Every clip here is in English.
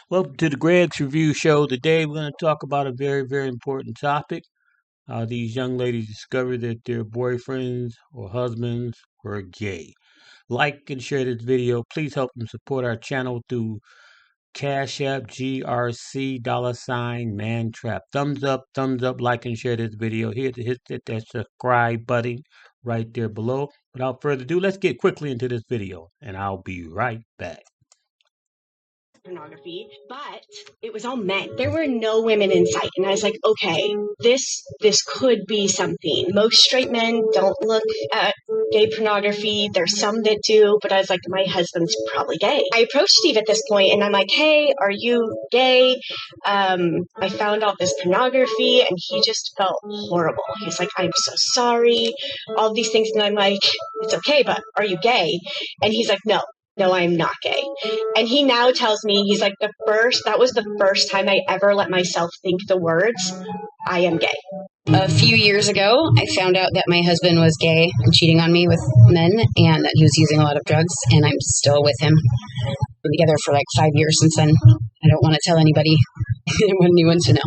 Welcome to the Greg's Review Show. Today we're going to talk about a very, very important topic. How these young ladies discover that their boyfriends or husbands were gay. Like and share this video. Please help them support our channel through Cash App GRC $mantrap. Thumbs up, like and share this video. Hit that subscribe button right there below. Without further ado, let's get quickly into this video, and I'll be right back. Pornography, but it was all men. There were no women in sight, and I was like, okay, this could be something. Most straight men don't look at gay pornography. There's some that do, but I was like, my husband's probably gay. I approached Steve at this point, and I'm like, hey, are you gay? I found out this pornography, and he just felt horrible. He's like, I'm so sorry, all these things, and I'm like, it's okay, but are you gay? And he's like, no, I'm not gay. And he now tells me, he's like, that was the first time I ever let myself think the words, I am gay. A few years ago, I found out that my husband was gay and cheating on me with men, and that he was using a lot of drugs, and I'm still with him. We're together for like 5 years since then. I don't want to tell anybody. I don't want anyone to know.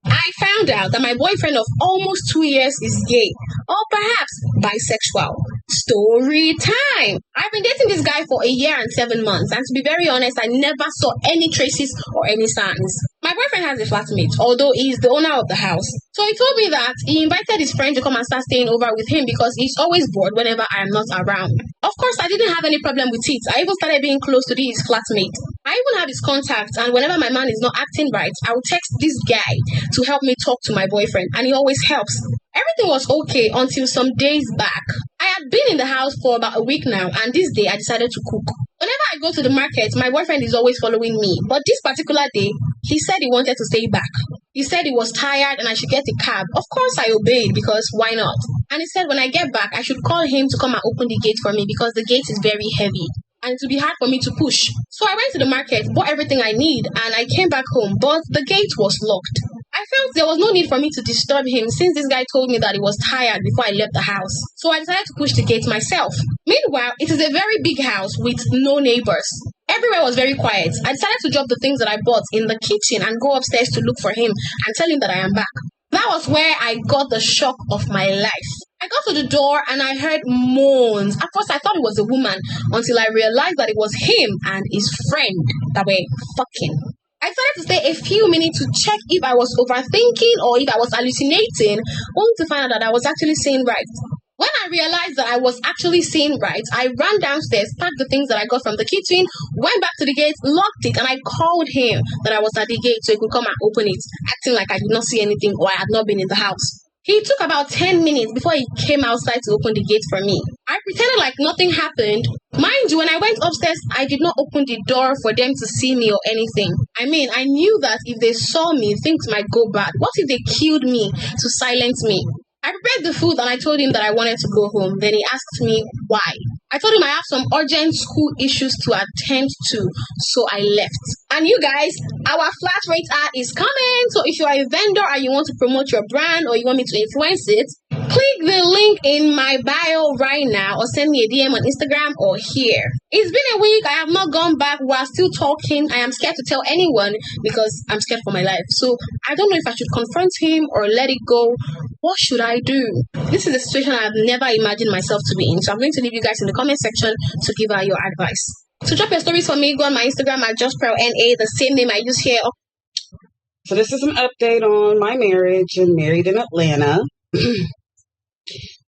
I found out that my boyfriend of almost 2 years is gay, or perhaps bisexual. Story time! I've been dating this guy for 1 year and 7 months, and to be very honest, I never saw any traces or any signs. My boyfriend has a flatmate, although he is the owner of the house. So he told me that he invited his friend to come and start staying over with him because he's always bored whenever I am not around. Of course, I didn't have any problem with it. I even started being close to his flatmate. I even have his contact, and whenever my man is not acting right, I will text this guy to help me talk to my boyfriend, and he always helps. Everything was okay until some days back. I had been in the house for about a week now, and this day I decided to cook. Whenever I go to the market, my boyfriend is always following me, but this particular day, he said he wanted to stay back. He said he was tired and I should get a cab. Of course I obeyed because why not? And he said when I get back, I should call him to come and open the gate for me because the gate is very heavy and it would be hard for me to push. So I went to the market, bought everything I need, and I came back home, but the gate was locked. I felt there was no need for me to disturb him since this guy told me that he was tired before I left the house. So I decided to push the gate myself. Meanwhile, it is a very big house with no neighbors. Everywhere was very quiet. I decided to drop the things that I bought in the kitchen and go upstairs to look for him and tell him that I am back. That was where I got the shock of my life. I got to the door and I heard moans. At first I thought it was a woman until I realized that it was him and his friend that were fucking. I decided to stay a few minutes to check if I was overthinking or if I was hallucinating, only to find out that I was actually seeing right. When I realized that I was actually seeing right, I ran downstairs, packed the things that I got from the kitchen, went back to the gate, locked it, and I called him that I was at the gate so he could come and open it, acting like I did not see anything or I had not been in the house. He took about 10 minutes before he came outside to open the gate for me. I pretended like nothing happened. Mind you, when I went upstairs, I did not open the door for them to see me or anything. I mean, I knew that if they saw me, things might go bad. What if they killed me to silence me? I prepared the food and I told him that I wanted to go home. Then he asked me why. I told him I have some urgent school issues to attend to, so I left. And you guys, our flat rate ad is coming. So if you are a vendor and you want to promote your brand or you want me to influence it, click the link in my bio right now or send me a DM on Instagram or here. It's been a week. I have not gone back. We are still talking. I am scared to tell anyone because I'm scared for my life. So I don't know if I should confront him or let it go. What should I do? This is a situation I have never imagined myself to be in. So I'm going to leave you guys in the comment section to give out your advice. So drop your stories for me. Go on my Instagram at JustPearlNA, the same name I use here. So this is an update on my marriage and married in Atlanta.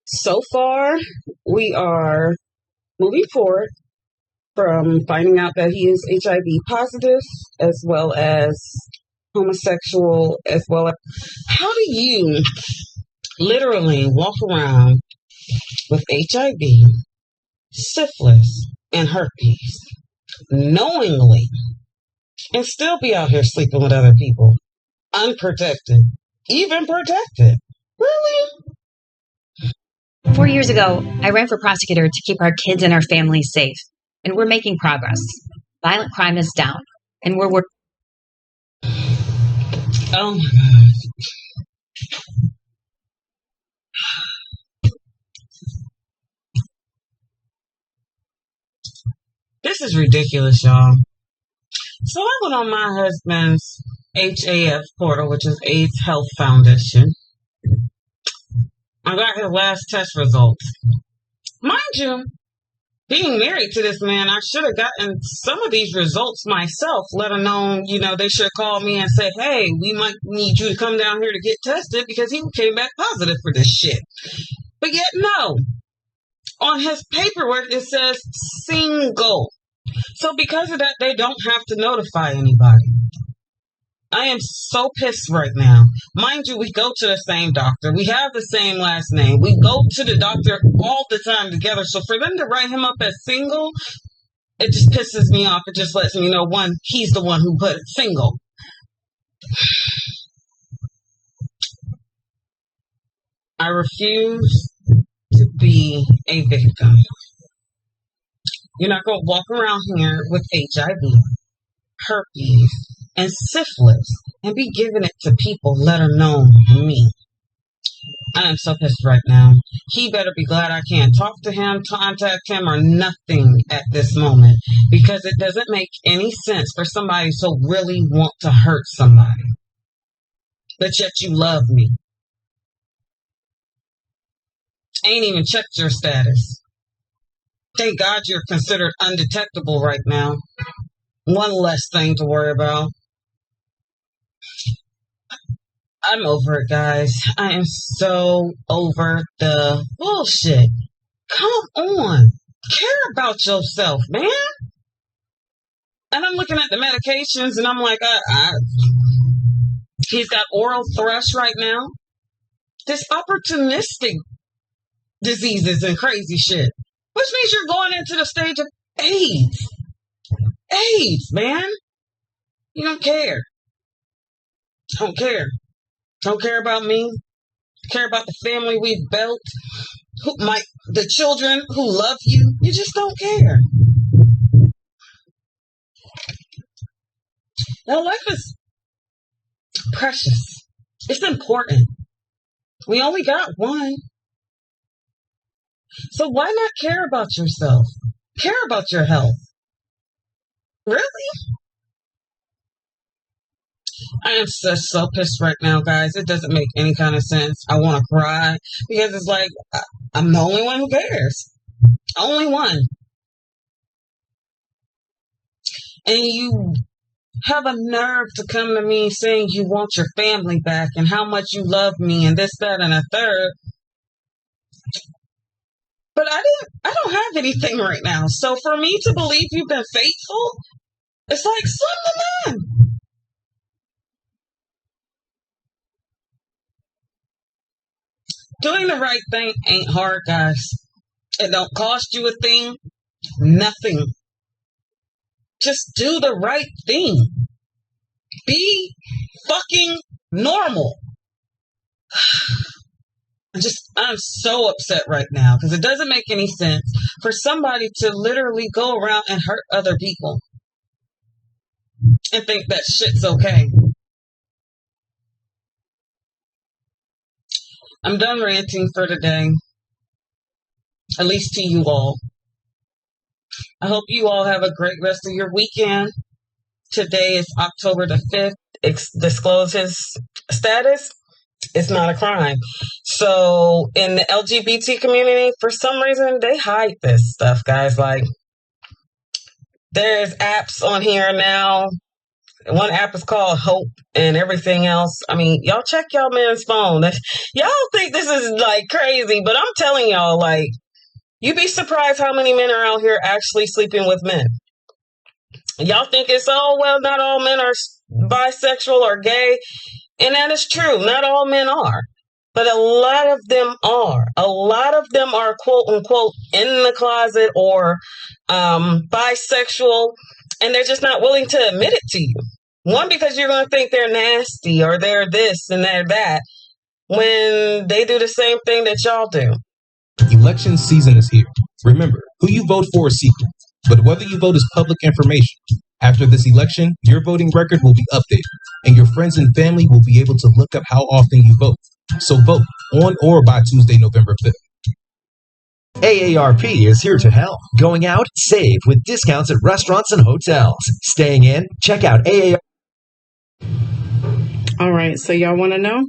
So far, we are moving forward from finding out that he is HIV positive as well as homosexual as well as... How do you literally walk around with HIV, syphilis, and herpes knowingly and still be out here sleeping with other people unprotected, even protected? Really? 4 years ago, I ran for prosecutor to keep our kids and our family safe, and we're making progress. Violent crime is down, and we're working. Oh my God. This is ridiculous, y'all. So I went on my husband's HAF portal, which is AIDS Health Foundation. I got his last test results. Mind you, being married to this man, I should have gotten some of these results myself, let alone, they should have called me and said, hey, we might need you to come down here to get tested because he came back positive for this shit. But yet, no. On his paperwork, it says single. So because of that, they don't have to notify anybody. I am so pissed right now. Mind you, we go to the same doctor. We have the same last name. We go to the doctor all the time together. So for them to write him up as single, it just pisses me off. It just lets me know, one, he's the one who put it single. I refuse to be a victim. You're not going to walk around here with HIV, herpes, and syphilis and be giving it to people, let alone me. I am so pissed right now. He better be glad I can't talk to him, contact him, or nothing at this moment, because it doesn't make any sense for somebody to really want to hurt somebody, but yet you love me. I ain't even checked your status. Thank God you're considered undetectable right now. One less thing to worry about. I'm over it, guys. I am so over the bullshit. Come on. Care about yourself, man. And I'm looking at the medications and I'm like, he's got oral thrush right now. This opportunistic diseases and crazy shit. Which means you're going into the stage of AIDS. AIDS, man. You don't care. Don't care. Don't care about me. Care about the family we've built. The children who love you. You just don't care. Now, life is precious. It's important. We only got one. So why not care about yourself? Care about your health. Really? I am so pissed right now, guys. It doesn't make any kind of sense. I want to cry because it's like, I'm the only one who cares. Only one. And you have a nerve to come to me saying you want your family back and how much you love me and this, that, and a third. But I don't have anything right now. So for me to believe you've been faithful, it's like, son of a man. Doing the right thing ain't hard, guys. It don't cost you a thing. Nothing. Just do the right thing. Be fucking normal. I'm so upset right now because it doesn't make any sense for somebody to literally go around and hurt other people and think that shit's okay. I'm done ranting for today. At least to you all. I hope you all have a great rest of your weekend. Today is October the 5th. Disclose his status. It's not a crime. So in the LGBT community, for some reason, they hide this stuff, guys. Like, there's apps on here now. One app is called Hope and everything else. I mean, y'all check y'all man's phone. Y'all think this is like crazy, but I'm telling y'all, like, you'd be surprised how many men are out here actually sleeping with men. Y'all think it's, well, not all men are bisexual or gay. And that is true. Not all men are. But a lot of them are. A lot of them are, quote unquote, in the closet or bisexual. And they're just not willing to admit it to you. One, because you're going to think they're nasty or they're this and they're that when they do the same thing that y'all do. Election season is here. Remember, who you vote for is secret, but whether you vote is public information. After this election, your voting record will be updated, and your friends and family will be able to look up how often you vote. So vote on or by Tuesday, November 5th. AARP is here to help. Going out, save with discounts at restaurants and hotels. Staying in, check out AARP. All right, so y'all want to know?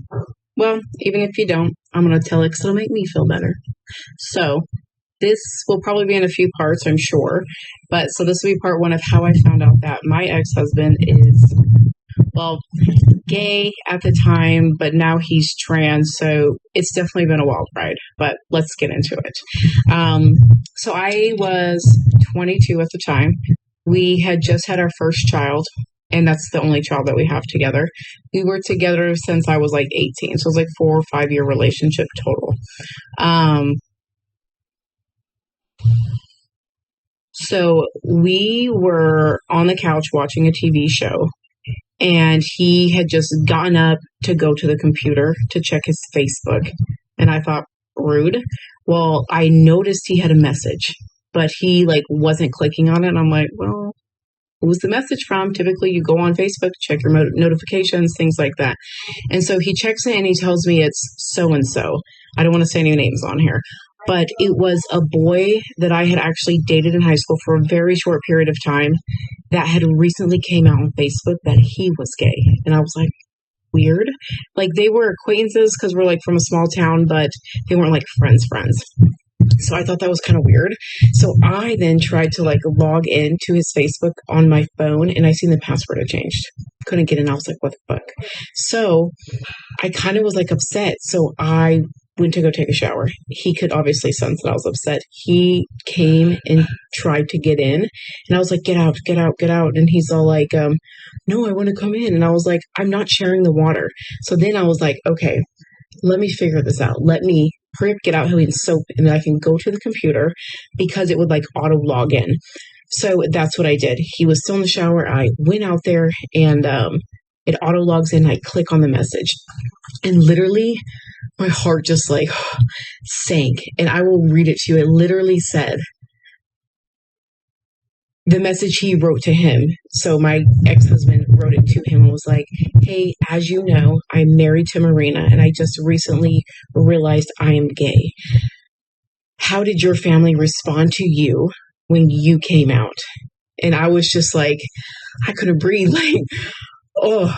Well, even if you don't, I'm going to tell it because it'll make me feel better. So this will probably be in a few parts, I'm sure. But so this will be part one of how I found out that my ex-husband is, well, gay at the time, but now he's trans. So it's definitely been a wild ride, but let's get into it. So I was 22 at the time. We had just had our first child, and that's the only child that we have together. We were together since I was like 18. So it was like 4 or 5 year relationship total. So we were on the couch watching a TV show, and he had just gotten up to go to the computer to check his Facebook. And I thought, rude. Well, I noticed he had a message, but he like wasn't clicking on it. And I'm like, well, who's the message from? Typically you go on Facebook, check your notifications, things like that. And so he checks it and he tells me it's so-and-so. I don't want to say any names on here, but it was a boy that I had actually dated in high school for a very short period of time that had recently came out on Facebook that he was gay. And I was like, weird. Like they were acquaintances because we're like from a small town, but they weren't like friends. So I thought that was kind of weird. So I then tried to like log into his Facebook on my phone, and I seen the password had changed. Couldn't get in. I was like, what the fuck? So I kind of was like upset. So I went to go take a shower. He could obviously sense that I was upset. He came and tried to get in, and I was like, get out. And he's all like, no, I want to come in. And I was like, I'm not sharing the water. So then I was like, okay, let me figure this out. Let me hurry up, get out here and soap, and then I can go to the computer because it would like auto log in. So that's what I did. He was still in the shower. I went out there and it auto logs in. I click on the message, and literally my heart just like sank. And I will read it to you. It literally said, the message he wrote to him. So my ex-husband wrote it to him and was like, hey, as you know, I'm married to Marina, and I just recently realized I am gay. How did your family respond to you when you came out? And I was just like, I couldn't breathe. Like, oh,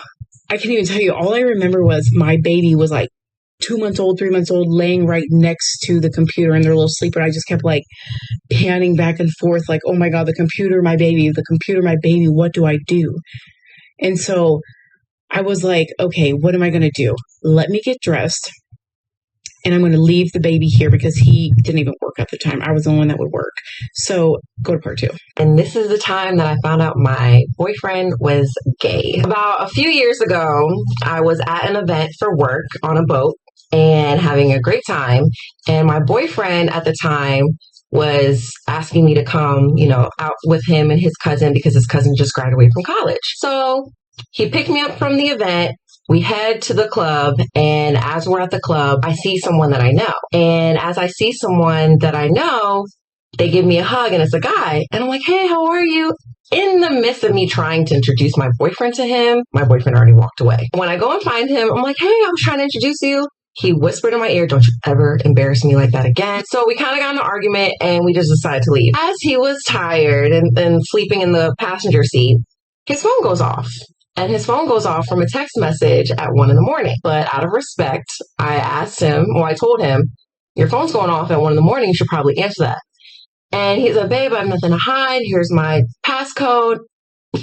I can't even tell you. All I remember was my baby was like 2 months old, 3 months old, laying right next to the computer in their little sleeper. I just kept like panning back and forth, like, oh my God, the computer, my baby, what do I do? And so I was like, okay, what am I going to do? Let me get dressed, and I'm going to leave the baby here because he didn't even work at the time. I was the one that would work. So go to part 2. And this is the time that I found out my boyfriend was gay. About a few years ago, I was at an event for work on a boat and having a great time. And my boyfriend at the time was asking me to come, out with him and his cousin because his cousin just graduated from college. So he picked me up from the event. We head to the club, and as we're at the club, I see someone that I know. And as I see someone that I know, they give me a hug, and it's a guy. And I'm like, hey, how are you? In the midst of me trying to introduce my boyfriend to him, my boyfriend already walked away. When I go and find him, I'm like, hey, I was trying to introduce you. He whispered in my ear, don't you ever embarrass me like that again. So we kind of got in an argument, and we just decided to leave. As he was tired and sleeping in the passenger seat, his phone goes off. And his phone goes off from a text message at 1 a.m. But out of respect, I told him, your phone's going off at 1 a.m. You should probably answer that. And he's like, babe, I have nothing to hide. Here's my passcode.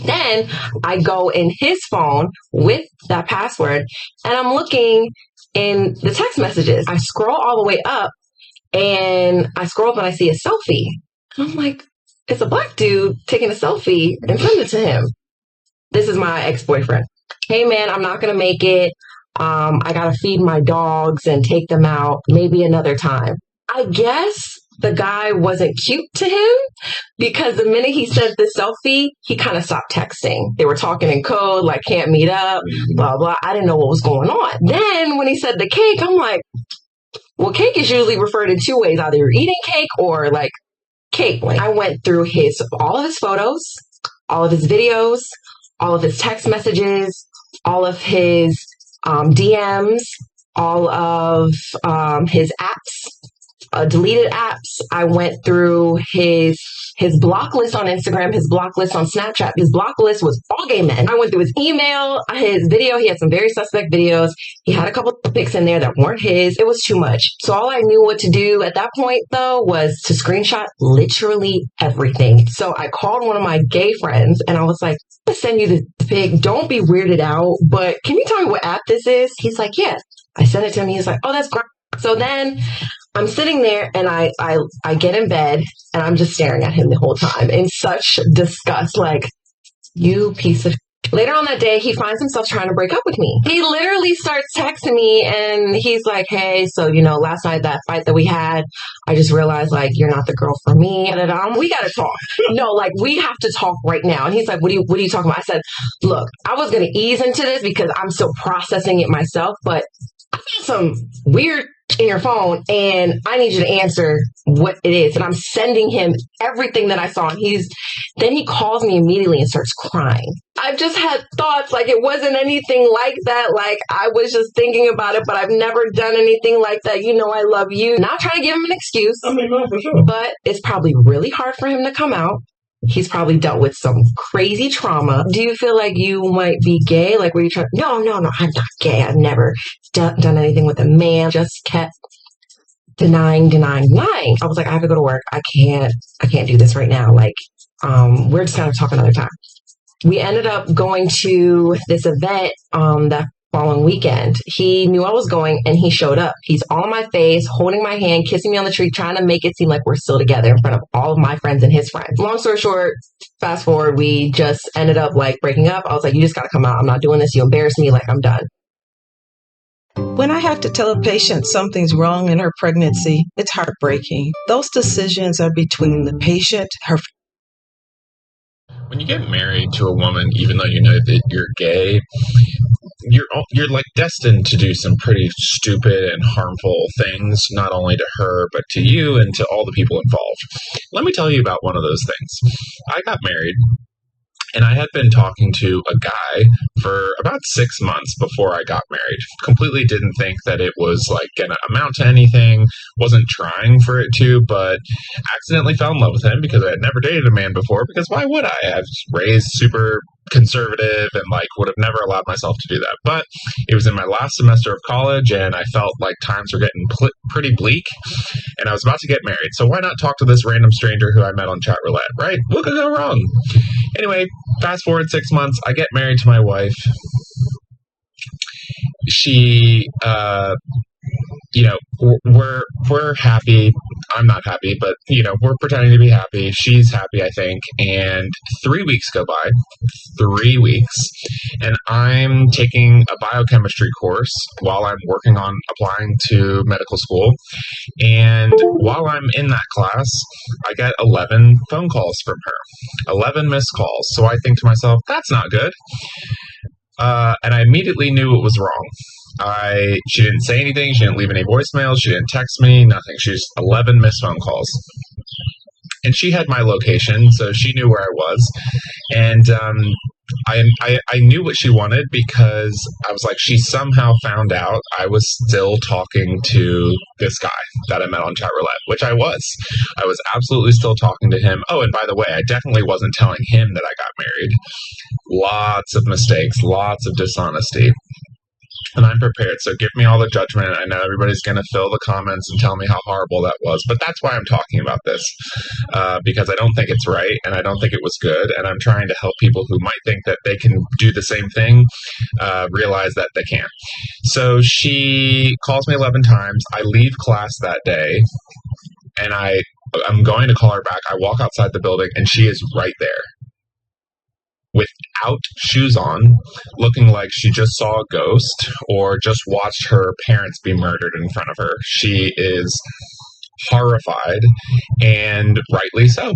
Then I go in his phone with that password, and I'm looking in the text messages. I scroll all the way up, and I scroll up and I see a selfie. And I'm like, it's a black dude taking a selfie and send it to him. This is my ex-boyfriend. Hey, man, I'm not going to make it. I got to feed my dogs and take them out maybe another time. I guess the guy wasn't cute to him because the minute he sent the selfie, he kind of stopped texting. They were talking in code, like can't meet up, blah, blah. I didn't know what was going on. Then when he said the cake, I'm like, well, cake is usually referred in 2 ways. Either you're eating cake or like cake. I went through all of his photos, all of his videos, all of his text messages, all of his DMs, all of his apps. deleted apps. I went through his block list on Instagram, his block list on Snapchat. His block list was all gay men. I went through his email, his video. He had some very suspect videos. He had a couple of pics in there that weren't his. It was too much. So all I knew what to do at that point, though, was to screenshot literally everything. So I called one of my gay friends and I was like, I'm gonna send you this pic. Don't be weirded out, but can you tell me what app this is? He's like, yeah. I sent it to him. He's like, oh, that's great. So then I'm sitting there and I get in bed and I'm just staring at him the whole time in such disgust, like, you piece of. Later on that day, he finds himself trying to break up with me. He literally starts texting me and he's like, hey, so, last night, that fight that we had, I just realized, like, you're not the girl for me. And we got to talk. No, like, we have to talk right now. And he's like, what are you talking about? I said, look, I was going to ease into this because I'm still processing it myself, but I found some weird in your phone and I need you to answer what it is. And I'm sending him everything that I saw. And then he calls me immediately and starts crying. I've just had thoughts like it wasn't anything like that. Like I was just thinking about it, but I've never done anything like that. I love you. Not trying to give him an excuse. I mean, no, for sure. But it's probably really hard for him to come out. He's probably dealt with some crazy trauma. Do you feel like you might be gay? Like, were you trying? No, I'm not gay. I've never done anything with a man. Just kept denying. I was like, I have to go to work. I can't do this right now. Like, we're just gonna talk another time. We ended up going to this event that following weekend. He knew I was going and he showed up. He's all in my face, holding my hand, kissing me on the cheek, trying to make it seem like we're still together in front of all of my friends and his friends. Long story short, fast forward, we just ended up like breaking up. I was like, you just got to come out. I'm not doing this. You embarrass me. Like, I'm done. When I have to tell a patient something's wrong in her pregnancy, it's heartbreaking. Those decisions are between the patient, her. When you get married to a woman, even though you know that you're gay, you're like destined to do some pretty stupid and harmful things, not only to her, but to you and to all the people involved. Let me tell you about one of those things. I got married, and I had been talking to a guy for about 6 months before I got married. Completely didn't think that it was like going to amount to anything. Wasn't trying for it to, but accidentally fell in love with him because I had never dated a man before. Because why would I? I was raised super conservative and like would have never allowed myself to do that. But it was in my last semester of college and I felt like times were getting pretty bleak and I was about to get married. So why not talk to this random stranger who I met on chat roulette, right? What could go wrong? Anyway, fast forward 6 months, I get married to my wife. She, we're happy. I'm not happy, but, we're pretending to be happy. She's happy, I think. And 3 weeks go by. 3 weeks. And I'm taking a biochemistry course while I'm working on applying to medical school. And while I'm in that class, I get 11 phone calls from her. 11 missed calls. So I think to myself, that's not good. And I immediately knew it was wrong. She didn't say anything. She didn't leave any voicemails. She didn't text me. Nothing. She's 11 missed phone calls. And she had my location, so she knew where I was. And I knew what she wanted because I was like, she somehow found out I was still talking to this guy that I met on chat roulette, which I was. I was absolutely still talking to him. Oh, and by the way, I definitely wasn't telling him that I got married. Lots of mistakes, lots of dishonesty. And I'm prepared, so give me all the judgment. I know everybody's going to fill the comments and tell me how horrible that was, but that's why I'm talking about this, because I don't think it's right, and I don't think it was good, and I'm trying to help people who might think that they can do the same thing, realize that they can't. So she calls me 11 times. I leave class that day, and I'm going to call her back. I walk outside the building, and she is right there. Without shoes on, looking like she just saw a ghost or just watched her parents be murdered in front of her. She is horrified, and rightly so.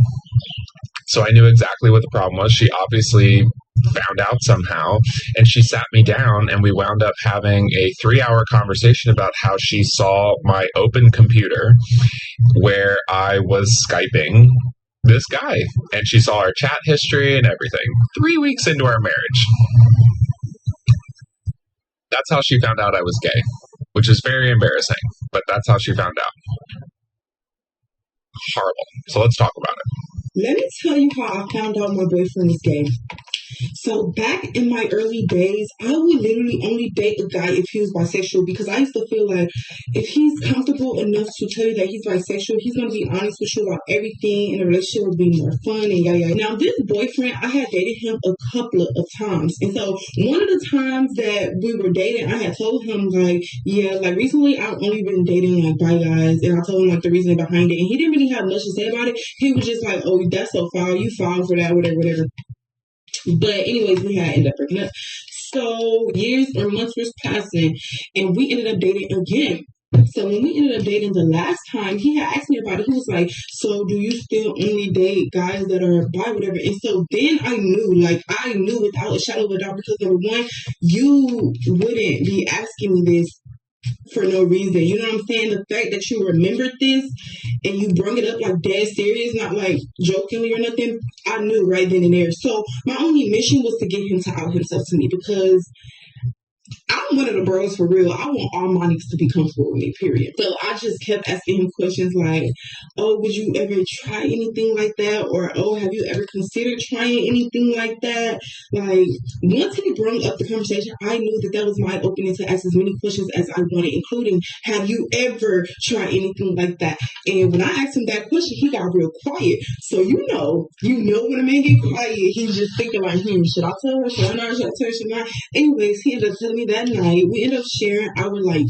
So I knew exactly what the problem was. She obviously found out somehow, and she sat me down, and we wound up having a 3-hour conversation about how she saw my open computer where I was Skyping this guy, and she saw our chat history and everything 3 weeks into our marriage. That's how she found out I was gay, which is very embarrassing, but that's how she found out. horrible. So let's talk about it. Let me tell you how I found out my boyfriend was gay. So back in my early days, I would literally only date a guy if he was bisexual, because I used to feel like if he's comfortable enough to tell you that he's bisexual, he's going to be honest with you about everything, and the relationship will be more fun and yada yada. Now, this boyfriend, I had dated him a couple of times. And so one of the times that we were dating, I had told him, like, yeah, like recently I've only been dating like bi guys. And I told him like the reason behind it. And he didn't really have much to say about it. He was just like, oh, that's so foul. You foul for that, whatever, whatever. But anyways, we had ended up breaking up. So years or months was passing, and we ended up dating again. So when we ended up dating the last time, he had asked me about it. He was like, so do you still only date guys that are bi, whatever? And so then I knew without a shadow of a doubt, because number one, you wouldn't be asking me this for no reason. You know what I'm saying? The fact that you remembered this and you brought it up like dead serious, not like jokingly or nothing, I knew right then and there. So my only mission was to get him to out himself to me, because I'm one of the bros for real. I want all my niggas to be comfortable with me, period. So I just kept asking him questions like, oh, would you ever try anything like that? Or, oh, have you ever considered trying anything like that? Like, once he brought up the conversation, I knew that was my opening to ask as many questions as I wanted, including, have you ever tried anything like that? And when I asked him that question, he got real quiet. So you know when a man get quiet, he's just thinking like, should I tell her? Should I not? Should I tell her? Should I not? Anyways, he ended up telling me that night. We ended up sharing our like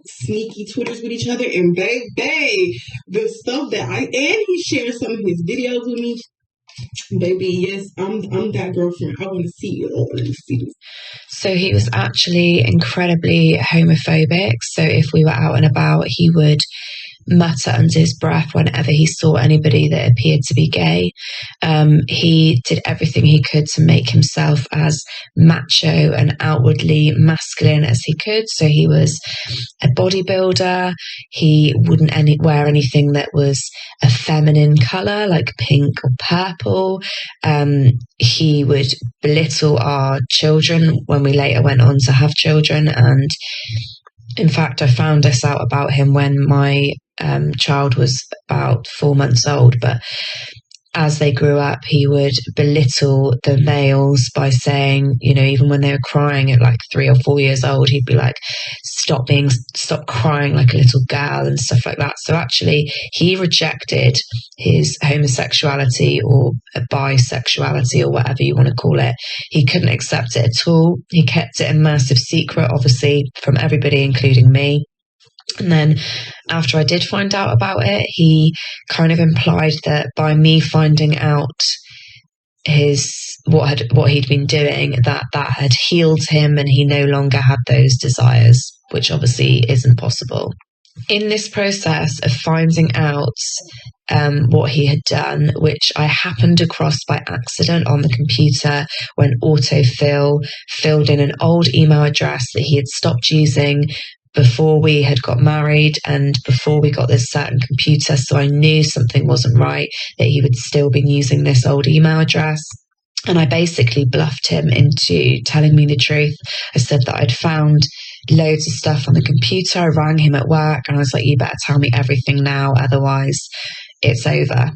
sneaky Twitters with each other, and baby, the stuff that and he shared some of his videos with me. Baby, yes, I'm that girlfriend. I want to see it all. Let me see this. So he was actually incredibly homophobic. So if we were out and about, he would mutter under his breath whenever he saw anybody that appeared to be gay. He did everything he could to make himself as macho and outwardly masculine as he could. So he was a bodybuilder. He wouldn't wear anything that was a feminine color like pink or purple. He would belittle our children when we later went on to have children. And in fact, I found this out about him when my child was about 4 months old. But as they grew up, he would belittle the males by saying, even when they were crying at like 3 or 4 years old, he'd be like, stop crying like a little girl and stuff like that. So actually, he rejected his homosexuality or bisexuality or whatever you want to call it. He couldn't accept it at all. He kept it a massive secret, obviously, from everybody, including me. And then after I did find out about it, he kind of implied that by me finding out what he'd been doing, that had healed him and he no longer had those desires, which obviously isn't possible. In this process of finding out what he had done, which I happened across by accident on the computer when autofill filled in an old email address that he had stopped using before we had got married and before we got this certain computer. So I knew something wasn't right, that he would still been using this old email address. And I basically bluffed him into telling me the truth. I said that I'd found loads of stuff on the computer. I rang him at work and I was like, you better tell me everything now, otherwise it's over.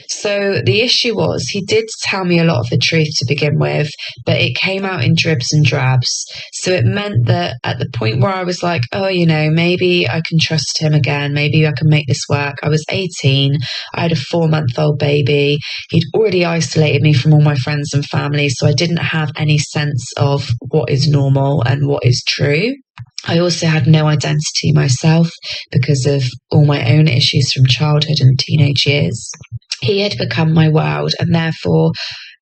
So the issue was, he did tell me a lot of the truth to begin with, but it came out in dribs and drabs. So it meant that at the point where I was like, oh, maybe I can trust him again, maybe I can make this work. I was 18, I had a 4-month-old baby. He'd already isolated me from all my friends and family, so I didn't have any sense of what is normal and what is true. I also had no identity myself because of all my own issues from childhood and teenage years. He had become my world, and therefore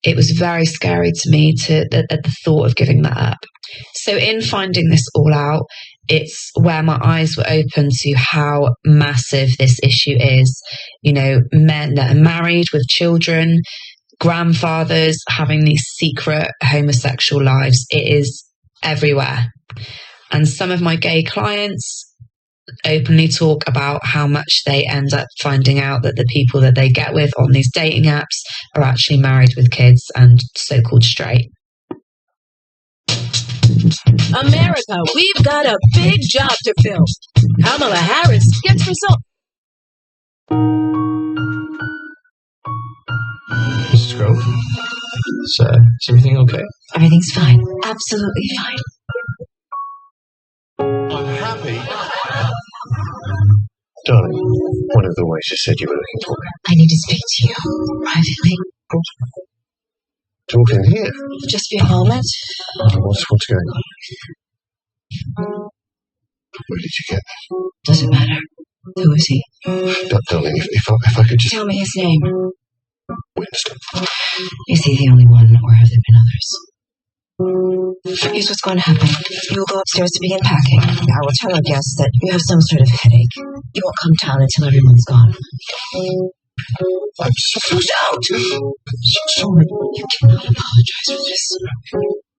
it was very scary to me at the thought of giving that up. So in finding this all out, it's where my eyes were open to how massive this issue is. Men that are married with children, grandfathers having these secret homosexual lives. It is everywhere. And some of my gay clients openly talk about how much they end up finding out that the people that they get with on these dating apps are actually married with kids and so-called straight. America, we've got a big job to fill. Kamala Harris gets results. Mrs. Grove, is everything okay? Everything's fine. Absolutely fine. Unhappy? Darling, one of the ways you said you were looking for me. I need to speak to you privately. Talk in here. Just be a moment. What's going on? Where did you get that? Doesn't matter. Who is he? Darling, if I could just... Tell me his name. Winston. Is he the only one, or have there been others? Here's what's going to happen. You will go upstairs to begin packing. I will tell our guests that you have some sort of headache. You won't come down until everyone's gone. I'm so out. Sorry. You cannot apologize for this.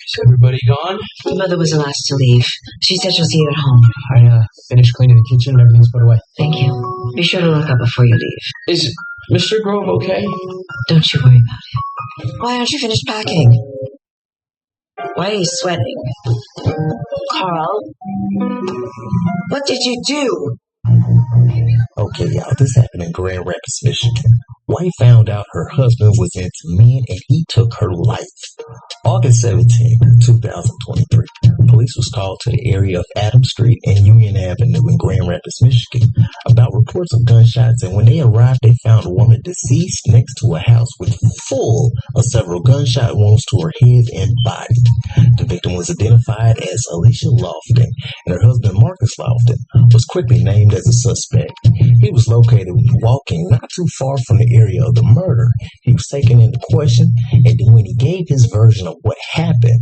Is everybody gone? The mother was the last to leave. She said she'll see you at home. I finished cleaning the kitchen. Everything's put away. Thank you. Be sure to look up before you leave. Is Mr. Grove okay? Don't you worry about him. Why aren't you finished packing? Why are you sweating? Carl? What did you do? Okay, y'all, this happened in Grand Rapids, Michigan. Wife found out her husband was into men and he took her life. August 17, 2023, police was called to the area of Adams Street and Union Avenue in Grand Rapids, Michigan about reports of gunshots, and when they arrived, they found a woman deceased next to a house with full of several gunshot wounds to her head and body. The victim was identified as Alicia Lofton, and her husband, Marcus Lofton, was quickly named as a suspect. He was located walking not too far from the area of the murder. He was taken into question, and then when he gave his version of what happened,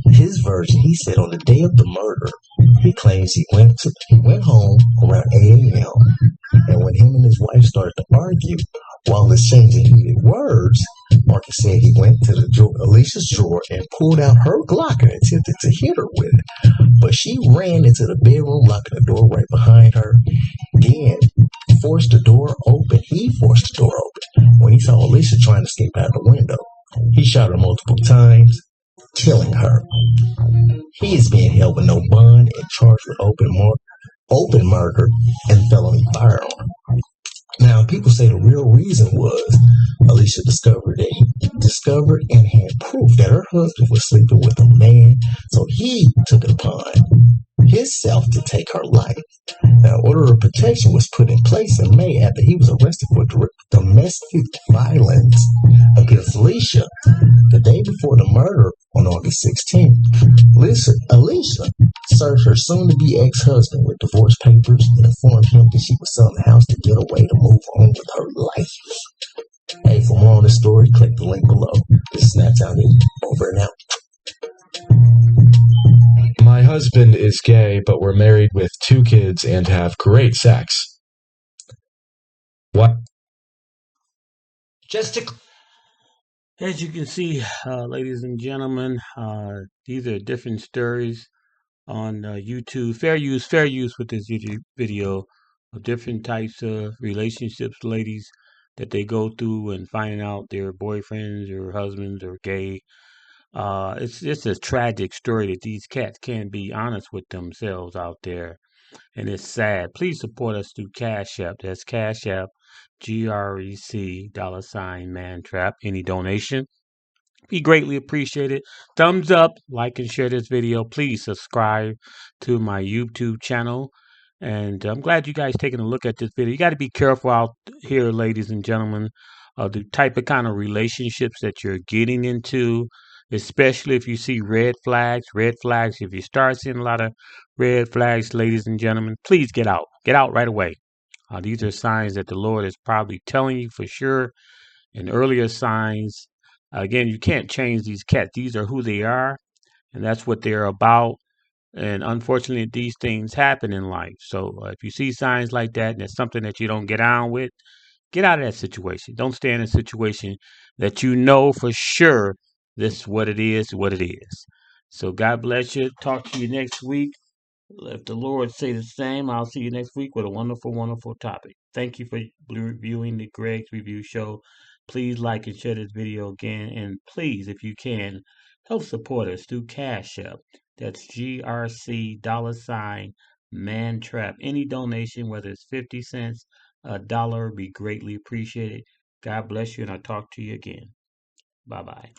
his version, he said on the day of the murder, he claims he went home around 8 a.m. and when him and his wife started to argue, while exchanging heated words, Marcus said he went to Alicia's drawer and pulled out her Glock and attempted to hit her with it. But she ran into the bedroom, locking the door right behind her. Then forced the door open. He forced the door open. When he saw Alicia trying to escape out the window, he shot her multiple times, killing her. He is being held with no bond and charged with open murder and felony firearm. Now, people say the real reason was Alicia discovered and had proof that her husband was sleeping with a man, so he took it upon himself to take her life. Now, order of protection was put in place in May after he was arrested for domestic violence against Alicia. The day before the murder, on August 16th, Alicia served her soon-to-be ex-husband with divorce papers and informed him that she was selling the house to get away to move on with her life. Hey, for more on this story, click the link below. This is Snaptown over and out. My husband is gay, but we're married with 2 kids and have great sex. What? Just to... As you can see, ladies and gentlemen, these are different stories on YouTube. Fair use with this YouTube video of different types of relationships, ladies, that they go through and finding out their boyfriends or husbands are gay. It's a tragic story that these cats can't be honest with themselves out there, and it's sad. Please support us through Cash App. That's Cash App, GREC $mantrap. Any donation be greatly appreciated. Thumbs up, like and share this video. Please subscribe to my YouTube channel. And I'm glad you guys taking a look at this video. You got to be careful out here, ladies and gentlemen, of the type of kind of relationships that you're getting into, especially if you see red flags. Red flags, if you start seeing a lot of red flags, ladies and gentlemen, please get out. Get out right away. These are signs that the Lord is probably telling you for sure, and earlier signs. Again, you can't change these cats. These are who they are, and that's what they're about. And unfortunately, these things happen in life. So if you see signs like that and it's something that you don't get on with, get out of that situation. Don't stay in a situation that you know for sure this is what it is, what it is. So God bless you. Talk to you next week. If the Lord say the same, I'll see you next week with a wonderful, wonderful topic. Thank you for viewing the Greg's Review Show. Please like and share this video again. And please, if you can, help support us through Cash App. That's GRC $mantrap. Any donation, whether it's 50 cents, A dollar would be greatly appreciated. God bless you, and I'll talk to you again. Bye bye.